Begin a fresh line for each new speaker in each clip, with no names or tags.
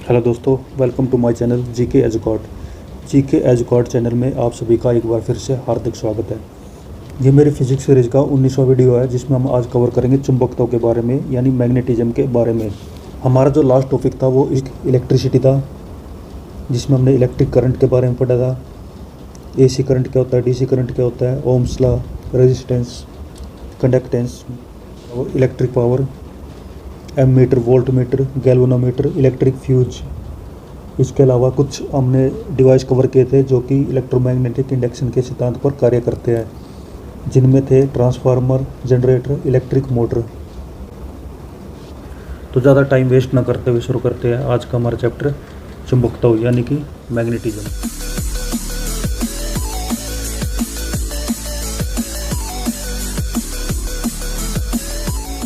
Hello दोस्तों, welcome to my channel GK Educate. GK Educate channel में आप सभी का एक बार फिर से हार्दिक स्वागत है। ये मेरी फिजिक्स सीरीज का 19वां वीडियो है जिसमें हम आज कवर करेंगे चुंबकत्व के बारे में, यानी मैग्नेटिज्म के बारे में। हमारा जो लास्ट टॉपिक था वो इलेक्ट्रिसिटी था, जिसमें हमने इलेक्ट्रिक करंट के बारे में पढ़ा था। एसी करंट क्या होता है, डीसी करंट क्या होता है, ओम्स लॉ, रेजिस्टेंस, कंडक्टेंस और electric power, ammeter, voltmeter, galvanometer, electric fuse. इसके अलावा कुछ हमने डिवाइस कवर किए थे जो कि इलेक्ट्रोमैग्नेटिक इंडक्शन के सिद्धांत पर कार्य करते हैं, जिनमें थे ट्रांसफार्मर, जनरेटर, इलेक्ट्रिक मोटर। तो ज़्यादा टाइम वेस्ट ना करते हुए शुरू करते हैं आज का हमारा चैप्टर चुंबकत्व यानी कि मैग्नेटिज्म।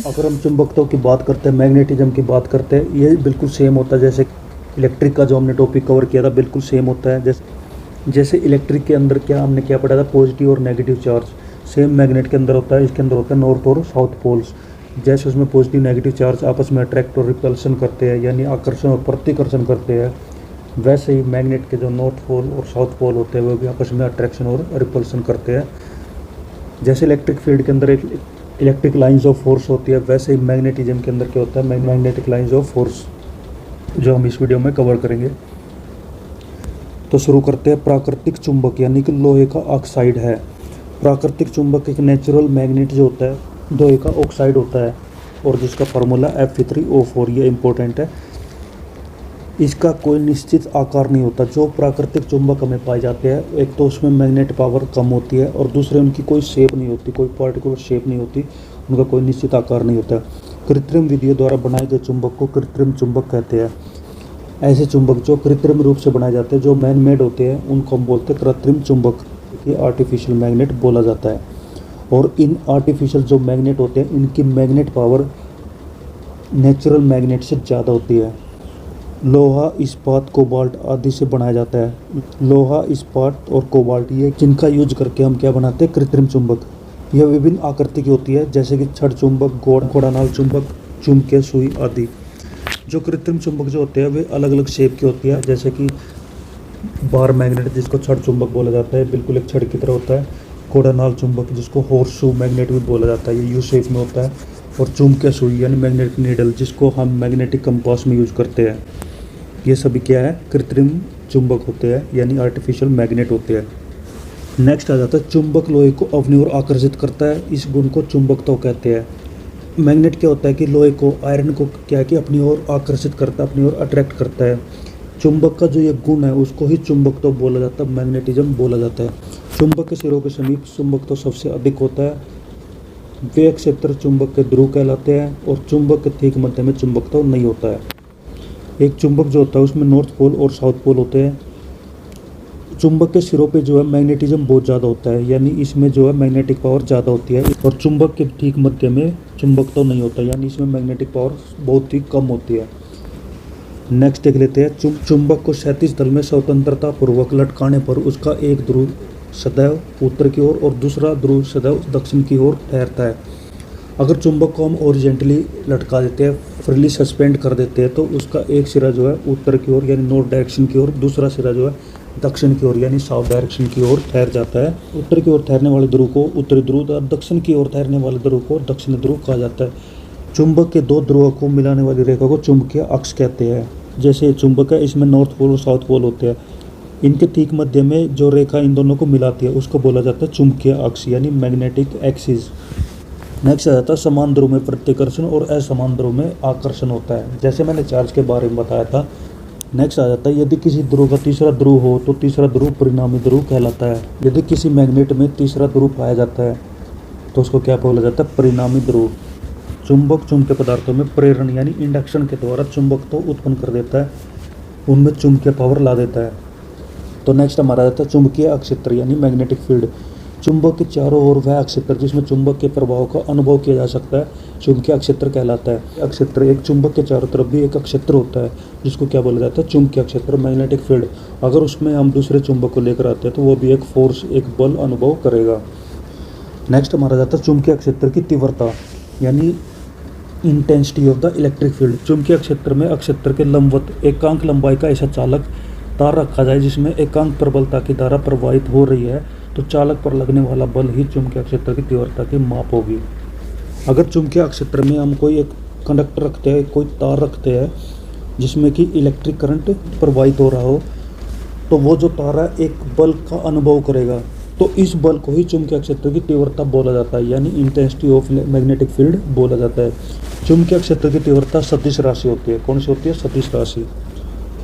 अगर हम चुंबकत्व की बात करते हैं, मैग्नेटिज्म की बात करते हैं, ये बिल्कुल सेम होता है जैसे इलेक्ट्रिक का जो हमने टॉपिक कवर किया था, बिल्कुल सेम होता है। जैसे इलेक्ट्रिक के अंदर हमने क्या पढ़ा था, पॉजिटिव और नेगेटिव चार्ज। सेम मैग्नेट के अंदर होता है, इसके अंदर होता है नॉर्थ और साउथ पोल्स। जैसे उसमें पॉजिटिव नेगेटिव चार्ज आपस में अट्रैक्ट और रिपल्सन करते हैं, यानी आकर्षण और प्रतिकर्षण करते हैं, वैसे ही मैग्नेट के जो नॉर्थ पोल और साउथ पोल होते हैं वो भी आपस में अट्रैक्शन और रिपल्सन करते हैं। जैसे इलेक्ट्रिक फील्ड के अंदर एक इलेक्ट्रिक लाइंस ऑफ फोर्स होती है, वैसे ही मैग्नेटिज्म के अंदर क्या होता है, मैग्नेटिक लाइंस ऑफ फोर्स, जो हम इस वीडियो में कवर करेंगे। तो शुरू करते हैं। प्राकृतिक चुंबक यानी कि लोहे का ऑक्साइड है। प्राकृतिक चुंबक एक नेचुरल मैग्नेट जो होता है, लोहे का ऑक्साइड होता है और जिसका फार्मूला Fe3O4, ये इंपॉर्टेंट है। इसका कोई निश्चित आकार नहीं होता। जो प्राकृतिक चुंबक हमें पाए जाते हैं, एक तो उसमें मैग्नेट पावर कम होती है और दूसरे उनकी कोई शेप नहीं होती, कोई पार्टिकुलर शेप नहीं होती, उनका कोई निश्चित आकार नहीं होता। कृत्रिम विधियों द्वारा बनाए गए चुंबक को कृत्रिम चुंबक कहते हैं। ऐसे चुंबक जो कृत्रिम रूप से बनाए जाते हैं, जो मैन मेड होते हैं, उनको हम बोलते हैं कृत्रिम चुंबक। ये आर्टिफिशियल मैग्नेट बोला जाता है। और इन आर्टिफिशियल जो मैग्नेट होते हैं, इनकी मैग्नेट पावर नेचुरल मैग्नेट से ज़्यादा होती है। लोहा, इस्पात, कोबाल्ट आदि से बनाया जाता है। लोहा, इस्पात और कोबाल्ट, ये जिनका यूज करके हम क्या बनाते हैं, कृत्रिम चुंबक। यह विभिन्न आकृति की होती है, जैसे कि छड़ चुंबक, घोड़ानाल चुंबक, चुंबकीय सुई आदि। जो कृत्रिम चुंबक जो होते हैं वे अलग अलग शेप की होती है, जैसे कि बार मैग्नेट जिसको छड़ चुंबक बोला जाता है, बिल्कुल एक छड़ की तरह होता है। घोड़ानाल चुंबक जिसको हॉर्स शू मैग्नेट भी बोला जाता है, ये यू शेप में होता है। और चुंबकीय सुई यानी मैग्नेटिक नीडल, जिसको हम मैग्नेटिक कंपास में यूज करते हैं। ये सभी क्या है, कृत्रिम चुंबक होते हैं, यानी आर्टिफिशियल मैग्नेट होते हैं। नेक्स्ट आ जाता है चुंबक लोहे को अपनी ओर आकर्षित करता है। इस गुण को चुंबकत्व कहते हैं। मैग्नेट क्या होता है कि लोहे को, आयरन को क्या है कि अपनी ओर आकर्षित करता है, अपनी ओर अट्रैक्ट करता है। चुंबक का जो ये गुण है उसको ही चुंबकत्व बोला जाता है, मैग्नेटिज्म बोला जाता है। चुंबक के सिरों के समीप चुंबकत्व सबसे अधिक होता है। वे क्षेत्र चुंबक के ध्रुव कहलाते हैं और चुंबक के ठीक मध्य में चुंबकत्व नहीं होता है। एक चुंबक जो होता है उसमें नॉर्थ पोल और साउथ पोल होते हैं। चुंबक के सिरों पे जो है मैग्नेटिज्म बहुत ज़्यादा होता है, यानी इसमें जो है मैग्नेटिक पावर ज़्यादा होती है। और चुंबक के ठीक मध्य में चुंबकत्व नहीं होता, यानी इसमें मैग्नेटिक पावर बहुत ही कम होती है। नेक्स्ट देख लेते हैं। चुंबक को क्षैतिज तल में स्वतंत्रता पूर्वक लटकाने पर उसका एक ध्रुव सदैव उत्तर की ओर और दूसरा ध्रुव सदैव दक्षिण की ओर ठहरता है। अगर चुंबक को हम ओरिजेंटली लटका देते हैं, फ्रीली सस्पेंड कर देते हैं, तो उसका एक सिरा जो है उत्तर की ओर यानी नॉर्थ डायरेक्शन की ओर, दूसरा सिरा जो है दक्षिण की ओर यानी साउथ डायरेक्शन की ओर ठहर जाता है। उत्तर की ओर ठहरने वाले ध्रुव को उत्तरी ध्रुव और दक्षिण की ओर ठहरने वाले ध्रुव को दक्षिणी ध्रुव कहा जाता है। चुंबक के दो ध्रुवों को मिलाने वाली रेखा को चुंबकीय अक्ष कहते हैं। जैसे चुंबक है, इसमें नॉर्थ पोल और साउथ पोल होते हैं। इनके ठीक मध्य में जो रेखा इन दोनों को मिलाती है उसको बोला जाता है चुंबकीय अक्ष यानी मैग्नेटिक एक्सिस। नेक्स्ट आ जाता है समान ध्रुव में प्रतिकर्षण और असमान ध्रुव में आकर्षण होता है, जैसे मैंने चार्ज के बारे में बताया था। नेक्स्ट आ जाता है यदि किसी ध्रुव का तीसरा ध्रुव हो तो तीसरा ध्रुव परिणामी ध्रुव कहलाता है। यदि किसी मैग्नेट में तीसरा ध्रुव पाया जाता है तो उसको क्या बोला जाता है, परिणामी ध्रुव। चुंबक चुंबकीय पदार्थों में प्रेरण यानी इंडक्शन के द्वारा चुंबकत्व उत्पन्न कर देता है, उनमें चुंबकीय पावर ला देता है। तो नेक्स्ट हमारा आ जाता है चुंबकीय अक्षेत्र यानी मैग्नेटिक फील्ड। चुंबक के चारों ओर वह अक्षेत्र जिसमें चुंबक के प्रभाव का अनुभव किया जा सकता है चुंबकीय अक्षेत्र कहलाता है। अक्षेत्र, एक चुंबक के चारों तरफ भी एक अक्षेत्र होता है जिसको क्या बोला जाता है, चुंबकीय अक्षेत्र, मैग्नेटिक फील्ड। अगर उसमें हम दूसरे चुंबक को लेकर आते हैं तो वो भी एक फोर्स, एक बल अनुभव करेगा। नेक्स्ट हमारा जाता है चुंबकीय क्षेत्र की तीव्रता, यानी intensity of the electric field. चुंबकीय क्षेत्र में अक्षेत्र के लंबवत एकांक लंबाई का ऐसा चालक तार रखा जाए जिसमें एकांक प्रबलता की धारा प्रवाहित हो रही है, तो चालक पर लगने वाला बल ही चुंबकीय क्षेत्र की तीव्रता की माप होगी। अगर चुंबकीय क्षेत्र में हम कोई एक कंडक्टर रखते हैं, कोई तार रखते हैं जिसमें कि इलेक्ट्रिक करंट प्रवाहित हो रहा हो, तो वो जो तार है एक बल का अनुभव करेगा, तो इस बल को ही चुंबकीय क्षेत्र की तीव्रता बोला जाता है, यानी इंटेंसिटी ऑफ मैग्नेटिक फील्ड बोला जाता है। चुंबकीय क्षेत्र की तीव्रता सदिश राशि होती है। कौन सी होती है? सदिश राशि।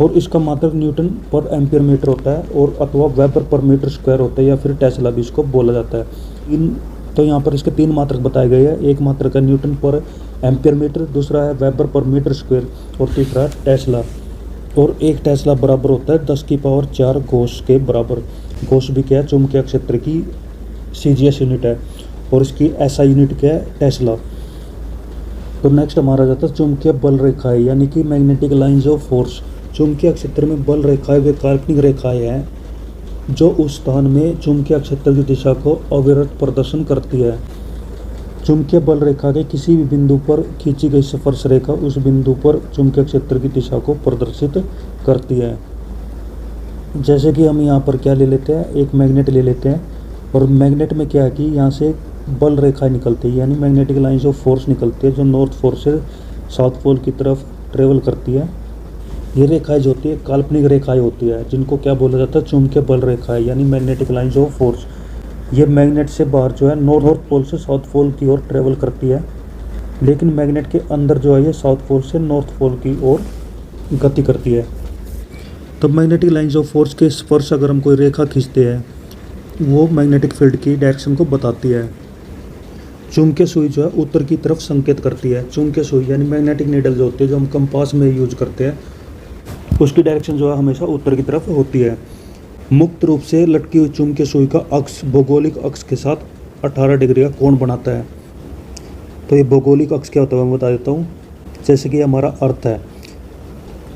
और इसका मात्रक न्यूटन पर एम्पियर मीटर होता है, और अथवा वेबर पर मीटर स्क्वायर होता है, या फिर टेस्ला भी इसको बोला जाता है। तो यहाँ पर इसके 3 मात्रक बताए गए हैं। एक मात्रक है न्यूटन पर एम्पियर मीटर, दूसरा है वेबर पर मीटर स्क्वायर, और तीसरा है टेस्ला। और एक टेस्ला बराबर होता है 10⁴ गॉस के बराबर। गॉस भी क्या है? चुंबकीय क्षेत्र की सीजीएस यूनिट है, और इसकी एसआई यूनिट क्या है? टेस्ला। तो नेक्स्ट हमारा जाता है चुंबकीय बल रेखाएं, यानी कि मैग्नेटिक लाइंस ऑफ फोर्स। चुंबकीय क्षेत्र में बल रेखाएं वे काल्पनिक रेखाएं हैं जो उस स्थान में चुंबकीय क्षेत्र की दिशा को अविरत प्रदर्शन करती है। चुंबकीय बल रेखा के किसी भी बिंदु पर खींची गई स्पर्श रेखा उस बिंदु पर चुंबकीय क्षेत्र की दिशा को प्रदर्शित करती है। जैसे कि हम यहाँ पर क्या ले लेते हैं, एक मैग्नेट ले लेते हैं, और मैग्नेट में क्या है कि यहाँ से बल रेखाएं निकलती है, यानी मैग्नेटिक लाइंस ऑफ फोर्स निकलती है, जो नॉर्थ पोल से साउथ पोल की तरफ ट्रेवल करती है। ये रेखाएं जो होती है काल्पनिक रेखाएं होती है, जिनको क्या बोला जाता है? चुंबकीय बल रेखाएं, यानी मैग्नेटिक लाइंस ऑफ फोर्स। ये मैग्नेट से बाहर जो है नॉर्थ पोल से साउथ पोल की ओर ट्रेवल करती है, लेकिन मैग्नेट के अंदर जो है ये साउथ पोल से नॉर्थ पोल की ओर गति करती है। तो मैग्नेटिक लाइंस ऑफ फोर्स के स्पर्श अगर हम कोई रेखा खींचते हैं, वो मैग्नेटिक फील्ड की डायरेक्शन को बताती है। चुंबकीय सुई जो है उत्तर की तरफ संकेत करती है। चुंबकीय सुई यानी मैग्नेटिक नीडल जो होती है, जो हम कंपास में यूज करते हैं, उसकी डायरेक्शन जो है हमेशा उत्तर की तरफ होती है। मुक्त रूप से लटकी हुई चुंबकीय सुई का अक्ष भौगोलिक अक्ष के साथ 18 डिग्री का कोण बनाता है। तो ये भौगोलिक अक्ष क्या होता है मैं बता देता हूँ। जैसे कि हमारा अर्थ है,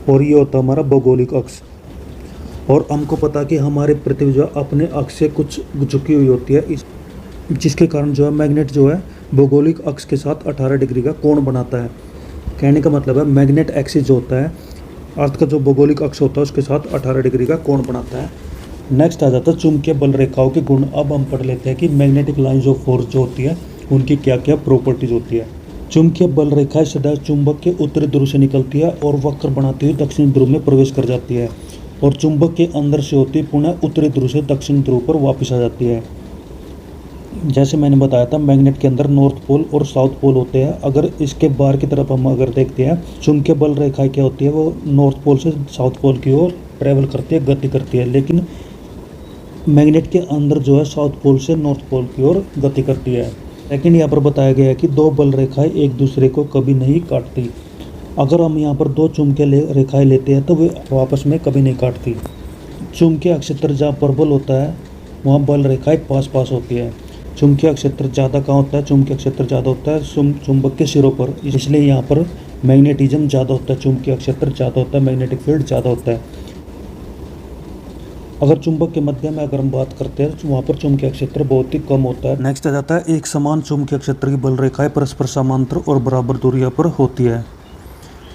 और ये होता है हमारा भौगोलिक अक्ष। और हमको पता कि हमारे पृथ्वी जो है अपने अक्ष से कुछ झुकी हुई होती है, जिसके कारण जो है मैग्नेट जो है भौगोलिक अक्ष के साथ 18 डिग्री का कोण बनाता है। कहने का मतलब है मैग्नेट एक्सिस जो होता है, अर्थ का जो भौगोलिक अक्ष होता है उसके साथ 18 डिग्री का कोण बनाता है। नेक्स्ट आ जाता है चुंबकीय बल रेखाओं के गुण। अब हम पढ़ लेते हैं कि मैग्नेटिक लाइंस ऑफ फोर्स जो होती है उनकी क्या क्या प्रॉपर्टीज होती है। चुंबकीय बल रेखाएं सदैव चुंबक के उत्तरी ध्रुव से निकलती है और वक्र बनाती हुई दक्षिणी ध्रुव में प्रवेश कर जाती है, और चुंबक के अंदर से होती पुनः उत्तरी ध्रुव से दक्षिण ध्रुव पर वापस आ जाती है। जैसे मैंने बताया था मैग्नेट के अंदर नॉर्थ पोल और साउथ पोल होते हैं। अगर इसके बाहर की तरफ हम अगर देखते हैं, चुंबकीय बल रेखाएं क्या होती है, वो नॉर्थ पोल से साउथ पोल की ओर ट्रेवल करती है, गति करती है, लेकिन मैग्नेट के अंदर जो है साउथ पोल से नॉर्थ पोल की ओर गति करती है। लेकिन यहाँ पर बताया गया है कि दो बल रेखाएं एक दूसरे को कभी नहीं काटती। अगर हम यहाँ पर दो चुंबकीय रेखाएं लेते हैं तो वे आपस में कभी नहीं काटती। चुंबकीय क्षेत्र जहाँ प्रबल होता है वहाँ बल रेखाएं पास पास होती है। चुंबकीय क्षेत्र ज़्यादा कहाँ होता है? चुंबकीय क्षेत्र ज़्यादा होता है चुंबक के सिरों पर, इसलिए यहाँ पर मैग्नेटिज्म ज़्यादा होता है, चुंबकीय क्षेत्र ज़्यादा होता है, मैग्नेटिक फील्ड ज़्यादा होता है। अगर चुंबक के मध्य में अगर हम बात करते हैं तो वहाँ पर चुंबकीय क्षेत्र बहुत ही कम होता है। नेक्स्ट आ जाता है एक समान चुंबकीय क्षेत्र की बल रेखाएं परस्पर समांतर और बराबर दूरियों पर होती है।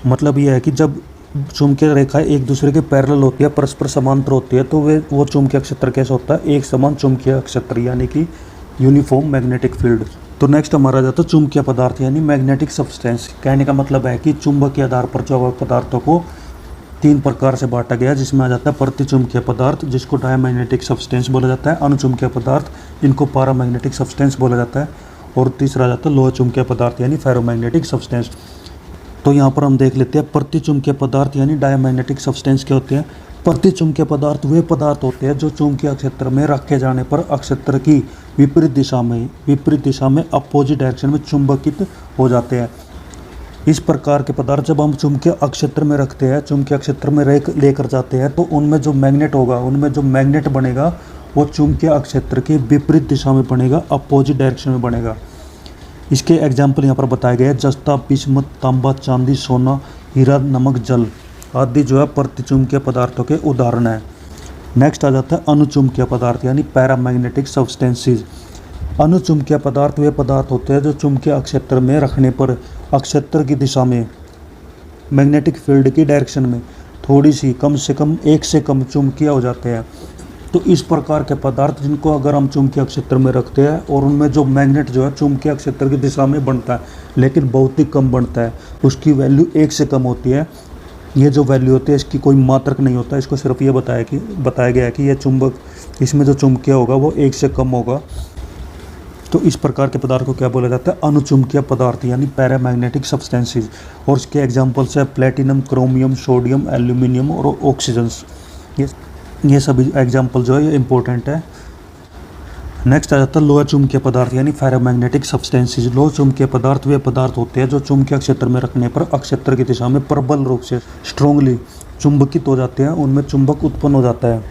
मतलब यह है कि जब चुंबकीय रेखाएं एक दूसरे के पैरेलल होती है, परस्पर समांतर होती है, तो वो चुंबकीय क्षेत्र कैसा होता है? एक समान चुंबकीय क्षेत्र, यानी कि यूनिफॉर्म मैग्नेटिक फील्ड। तो नेक्स्ट हमारा जाता है चुंबकीय पदार्थ यानी मैग्नेटिक सब्सटेंस। कहने का मतलब है कि चुंबक के आधार पर जो पदार्थों को 3 प्रकार से बांटा गया, जिसमें आ जाता है प्रतिचुंबकीय पदार्थ जिसको डायमैग्नेटिक सब्सटेंस बोला जाता है, अनुचुंबकीय पदार्थ जिनको पैरामैग्नेटिक सब्सटेंस बोला जाता है, और तीसरा आ जाता है लोह चुंबकीय पदार्थ यानी फेरोमैग्नेटिक सब्सटेंस। तो यहाँ पर हम देख लेते हैं प्रतिचुंबकीय पदार्थ यानी डायमैग्नेटिक सब्सटेंस क्या होते हैं। प्रतिचुंबकीय पदार्थ वे पदार्थ होते हैं जो चुंबकीय क्षेत्र में रखे जाने पर क्षेत्र की विपरीत दिशा में अपोजिट डायरेक्शन में चुंबकित हो जाते हैं। इस प्रकार के पदार्थ जब हम चुंबकीय क्षेत्र में रखते हैं, चुंबकीय क्षेत्र में लेकर जाते हैं, तो उनमें जो मैग्नेट होगा, उनमें जो मैग्नेट बनेगा वो चुंबकीय क्षेत्र की विपरीत दिशा में बनेगा, अपोजिट डायरेक्शन में बनेगा। इसके एग्जाम्पल यहाँ पर बताए गए हैं। जस्ता, बिस्मत, तांबा, चांदी, सोना, हीरा, नमक, जल आदि जो है प्रतिचुंबकीय पदार्थों के उदाहरण हैं। नेक्स्ट आ जाता है अनुचुंबकीय पदार्थ यानी पैरामैग्नेटिक सब्सटेंसेस। अनुचुंबकीय पदार्थ वे पदार्थ होते हैं जो चुंबकीय क्षेत्र में रखने पर अक्षेत्र की दिशा में, मैग्नेटिक फील्ड की डायरेक्शन में थोड़ी सी कम से कम एक से कम चुंबकीय हो जाते हैं। तो इस प्रकार के पदार्थ जिनको अगर हम चुंबकीय क्षेत्र में रखते हैं और उनमें जो मैग्नेट जो है चुंबकीय क्षेत्र की दिशा में बनता है लेकिन बहुत ही कम बनता है, उसकी वैल्यू 1 से कम होती है। ये जो वैल्यू होती है इसकी कोई मात्रक नहीं होता, इसको सिर्फ ये बताया गया है कि यह चुंबक, इसमें जो चुंबकीय होगा वो 1 से कम होगा। तो इस प्रकार के पदार्थ को क्या बोला जाता है? अनुचुंबकीय पदार्थ यानी पैरामैग्नेटिक सब्सटेंसेस। और इसके एग्जांपल्स है प्लेटिनम, क्रोमियम, सोडियम, एल्यूमिनियम और ऑक्सीजन्स। ये सभी एग्जांपल जो है ये इंपॉर्टेंट है। नेक्स्ट आ जाता है लोहा चुंबकीय पदार्थ यानी फेरोमैग्नेटिक सब्सटेंसेस। लोहा चुंबकीय पदार्थ वे पदार्थ होते हैं जो चुंबकीय क्षेत्र में रखने पर अक्षेत्र की दिशा में प्रबल रूप से स्ट्रोंगली चुंबकित हो जाते हैं, उनमें चुंबक उत्पन्न हो जाता है।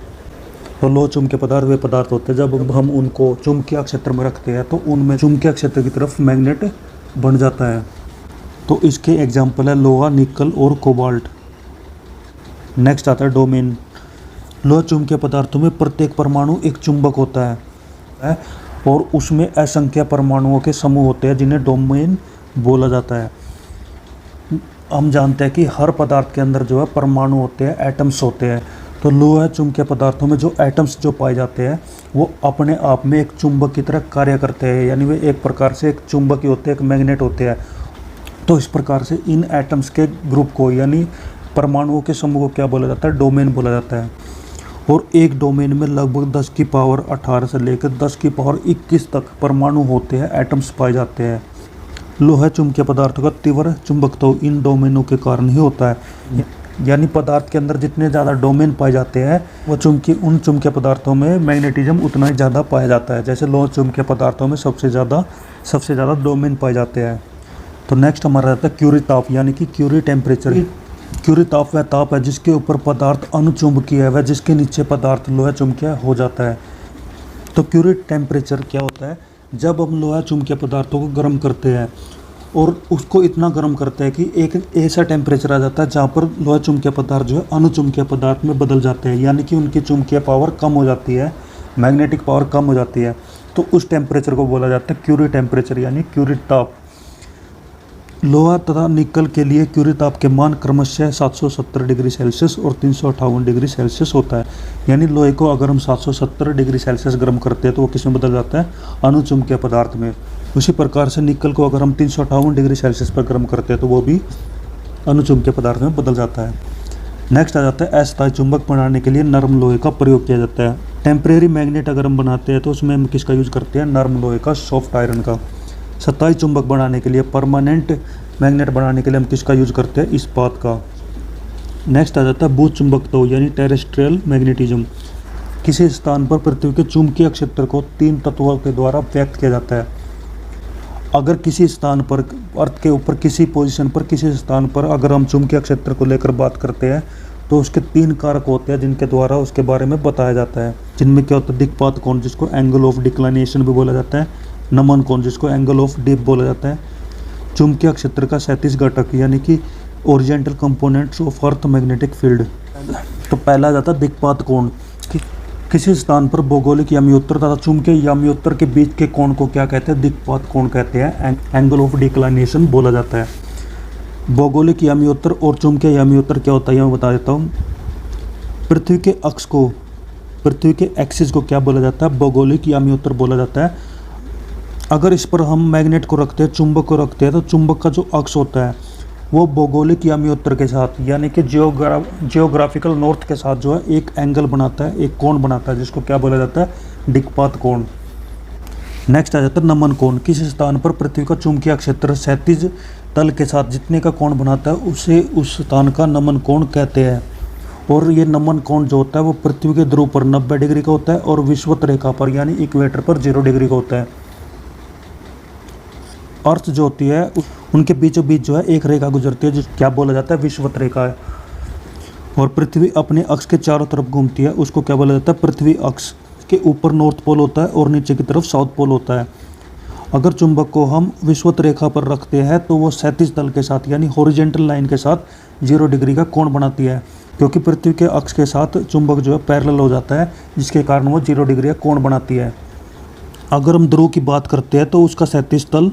तो लोह चुंबकीय पदार्थ वे पदार्थ होते हैं जब हम उनको चुंबकीय क्षेत्र में रखते हैं तो उनमें चुंबकीय क्षेत्र की तरफ मैग्नेट बन जाता है। तो इसके एग्जाम्पल है लोहा, निकल और कोबाल्ट। नेक्स्ट आता है डोमेन। लोह चुंबकीय पदार्थों में प्रत्येक परमाणु एक चुंबक होता है और उसमें असंख्य परमाणुओं के समूह होते हैं जिन्हें डोमेन बोला जाता है। हम जानते हैं कि हर पदार्थ के अंदर जो है परमाणु होते हैं, एटम्स होते हैं। तो लोहा चुंबकीय पदार्थों में जो एटम्स जो पाए जाते हैं वो अपने आप में एक चुंबक की तरह कार्य करते हैं, यानी वे एक प्रकार से एक चुंबक ही होते हैं, एक मैग्नेट होते हैं। तो इस प्रकार से इन एटम्स के ग्रुप को यानी परमाणुओं के समूह को क्या बोला जाता है? डोमेन बोला जाता है। और एक डोमेन में लगभग 10 की पावर 18 से लेकर 10 की पावर 21 तक परमाणु होते हैं, एटम्स पाए जाते हैं। लोहा चुंबकीय पदार्थों का तीव्र चुंबकत्व इन डोमेनों के कारण ही होता है, यानी पदार्थ के अंदर जितने ज़्यादा डोमेन पाए जाते हैं वो उन चुंबकीय पदार्थों में मैग्नेटिज्म उतना ही ज़्यादा पाया जाता है। जैसे लोहा चुंबकीय पदार्थों में सबसे ज़्यादा डोमेन पाए जाते हैं। तो नेक्स्ट हमारा रहता है क्यूरी ताप यानी कि क्यूरी टेम्परेचर। क्यूरी ताप वह ताप है जिसके ऊपर पदार्थ अनुचुंबकीय है, वह जिसके नीचे पदार्थ लोहा चुंबकीय हो जाता है। तो क्यूरी टेम्परेचर क्या होता है? जब हम लोहा चुंबकीय पदार्थों को गर्म करते हैं और उसको इतना गर्म करते हैं कि एक ऐसा टेम्परेचर आ जाता है जहाँ पर लोहा चुंबकीय पदार्थ जो है अनुचुंबकीय पदार्थ में बदल जाते हैं, यानी कि उनकी चुंबकीय पावर कम हो जाती है, मैग्नेटिक पावर कम हो जाती है। तो उस टेम्परेचर को बोला जाता है क्यूरी टेम्परेचर यानी क्यूरी ताप। लोहा तथा निकल के लिए क्यूरी ताप के मान क्रमशः 770 डिग्री सेल्सियस और 358 डिग्री सेल्सियस होता है। यानी लोहे को अगर हम 770 डिग्री सेल्सियस गर्म करते हैं तो वो किस में बदल जाता है? अनुचुंबकीय पदार्थ में। उसी प्रकार से निकल को अगर हम 358 डिग्री सेल्सियस पर गर्म करते हैं तो वो भी अनुचुंबकीय पदार्थ में बदल जाता है। नेक्स्ट आ जाता है अस्थायी चुंबक बनाने के लिए नरम लोहे का प्रयोग किया जाता है। टेम्परेरी मैग्नेट अगर हम बनाते हैं तो उसमें हम किसका यूज करते हैं? नरम लोहे का, सॉफ्ट आयरन का। स्थायी चुंबक बनाने के लिए, परमानेंट मैग्नेट बनाने के लिए हम किसका यूज करते हैं? इस्पात का। नेक्स्ट आ जाता है भू चुंबकत्व यानी टेरेस्ट्रियल मैग्नेटिज्म। किसी स्थान पर पृथ्वी के चुंबकीय क्षेत्र को 3 तत्वों के द्वारा व्यक्त किया जाता है। अगर किसी स्थान पर, अर्थ के ऊपर किसी पोजीशन पर, किसी स्थान पर अगर हम चुंबकीय क्षेत्र को लेकर बात करते हैं तो उसके 3 कारक होते हैं जिनके द्वारा उसके बारे में बताया जाता है। जिनमें क्या होता है? दिक्पात कोण जिसको एंगल ऑफ डिक्लाइनेशन भी बोला जाता है, नमन कोण जिसको एंगल ऑफ डिप बोला जाता है, चुंबकीय क्षेत्र का क्षैतिज घटक यानी कि horizontal components of earth magnetic field. तो पहला जाता है दिक्पात कोण। किसी स्थान पर भौगोलिक याम्योत्तर तथा चुंबकीय याम्योत्तर के बीच के कोण को क्या कहते हैं? दिक्पात कोण कहते हैं, एंगल ऑफ डिक्लाइनेशन बोला जाता है। भौगोलिक याम्योत्तर और चुंबकीय याम्योत्तर क्या होता है मैं बता देता हूँ। पृथ्वी के अक्ष को, पृथ्वी के एक्सिस को क्या बोला जाता है? भौगोलिक याम्योत्तर बोला जाता है। अगर इस पर हम मैग्नेट को रखते हैं, चुंबक को रखते हैं, तो चुंबक का जो अक्ष होता है वो भौगोलिक याम्योत्तर के साथ यानी कि जियोग्राफिकल नॉर्थ के साथ जो है एक एंगल बनाता है, एक कोण बनाता है जिसको क्या बोला जाता है? दिक्पात कोण। नेक्स्ट आ जाता है नमन कोण। किसी स्थान पर पृथ्वी का चुंबकीय क्षेत्र क्षैतिज तल के साथ जितने का कोण बनाता है उसे उस स्थान का नमन कोण कहते हैं। और ये नमन कोण जो होता है वो पृथ्वी के ध्रुव पर 90 डिग्री का होता है और विषुवत रेखा पर यानी इक्वेटर पर 0 डिग्री का होता है। अर्थ जो होती है उनके बीचों बीच जो है एक रेखा गुजरती है, जिस क्या बोला जाता है? विषुवत रेखा है। और पृथ्वी अपने अक्ष के चारों तरफ घूमती है, उसको क्या बोला जाता है? पृथ्वी अक्ष। के ऊपर नॉर्थ पोल होता है और नीचे की तरफ साउथ पोल होता है। अगर चुंबक को हम विषुवत रेखा पर रखते हैं तो वो क्षैतिज तल के साथ यानी हॉरिजॉन्टल लाइन के साथ 0 डिग्री का कोण बनाती है, क्योंकि पृथ्वी के अक्ष के साथ चुंबक जो है पैरेलल हो जाता है, जिसके कारण वो 0 डिग्री का कोण बनाती है। अगर हम ध्रुव की बात करते हैं तो उसका क्षैतिज तल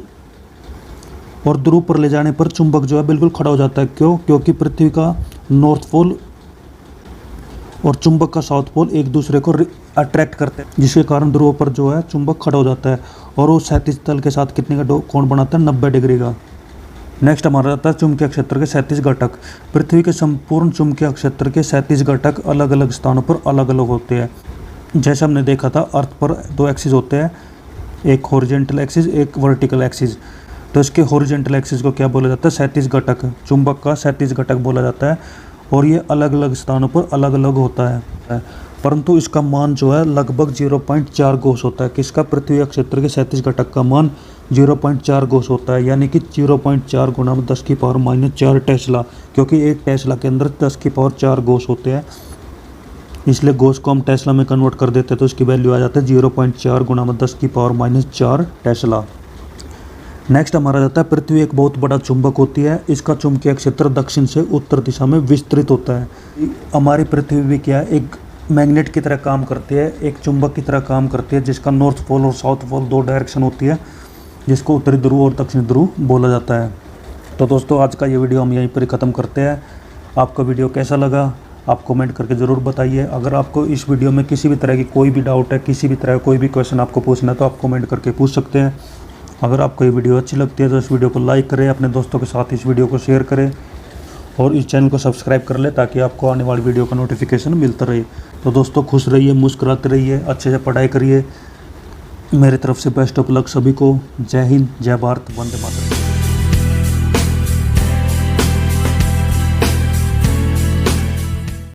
और ध्रुव पर ले जाने पर चुंबक जो है बिल्कुल खड़ा हो जाता है। क्यों? क्योंकि पृथ्वी का नॉर्थ पोल और चुंबक का साउथ पोल एक दूसरे को अट्रैक्ट करते हैं, जिसके कारण ध्रुव पर जो है चुंबक खड़ा हो जाता है और वो 37 तल के साथ कितने का कोण बनाता है? 90 डिग्री का। नेक्स्ट हमारा आता है चुंबकीय क्षेत्र के 37 घटक। पृथ्वी के संपूर्ण चुंबकीय क्षेत्र के 37 घटक अलग अलग स्थानों पर अलग अलग होते हैं। जैसे हमने देखा था अर्थ पर 2 एक्सिस होते हैं, एक हॉरिजॉन्टल एक्सिस, एक वर्टिकल एक्सिस। तो इसके हॉरिजॉन्टल एक्सिस को क्या बोला जाता है? 37 घटक। चुंबक का 37 घटक बोला जाता है और ये अलग अलग स्थानों पर अलग अलग होता है, परंतु इसका मान जो है लगभग 0.4 गोस होता है। किसका? पृथ्वी क्षेत्र के 37 घटक का मान 0.4 गोस होता है, यानी कि 0.4 गुणा में 10⁻⁴ टेस्ला, क्योंकि एक टेस्ला के अंदर 10⁴ गोस होते हैं, इसलिए गोस को हम टेस्ला में कन्वर्ट कर देते हैं तो इसकी वैल्यू आ जाता है 0.4 गुणा में 10⁻⁴ टेस्ला। नेक्स्ट हमारा जाता है पृथ्वी एक बहुत बड़ा चुंबक होती है। इसका चुंबकीय क्षेत्र दक्षिण से उत्तर दिशा में विस्तृत होता है। हमारी पृथ्वी भी क्या है? एक मैग्नेट की तरह काम करती है, एक चुंबक की तरह काम करती है, जिसका नॉर्थ पोल और साउथ पोल 2 डायरेक्शन होती है, जिसको उत्तरी ध्रुव और दक्षिणी ध्रुव बोला जाता है। तो दोस्तों आज का ये वीडियो हम यहीं पर ख़त्म करते हैं। आपका वीडियो कैसा लगा आप कमेंट करके ज़रूर बताइए। अगर आपको इस वीडियो में किसी भी तरह की कोई भी डाउट है, किसी भी तरह कोई भी क्वेश्चन आपको पूछना है तो आप कमेंट करके पूछ सकते हैं। अगर आपको ये वीडियो अच्छी लगती है तो इस वीडियो को लाइक करें, अपने दोस्तों के साथ इस वीडियो को शेयर करें और इस चैनल को सब्सक्राइब कर लें ताकि आपको आने वाली वीडियो का नोटिफिकेशन मिलता रहे। तो दोस्तों खुश रहिए, मुस्कुराते रहिए, अच्छे से पढ़ाई करिए। मेरी तरफ से बेस्ट ऑफ लक सभी को। जय हिंद, जय भारत, वंदे मातरम।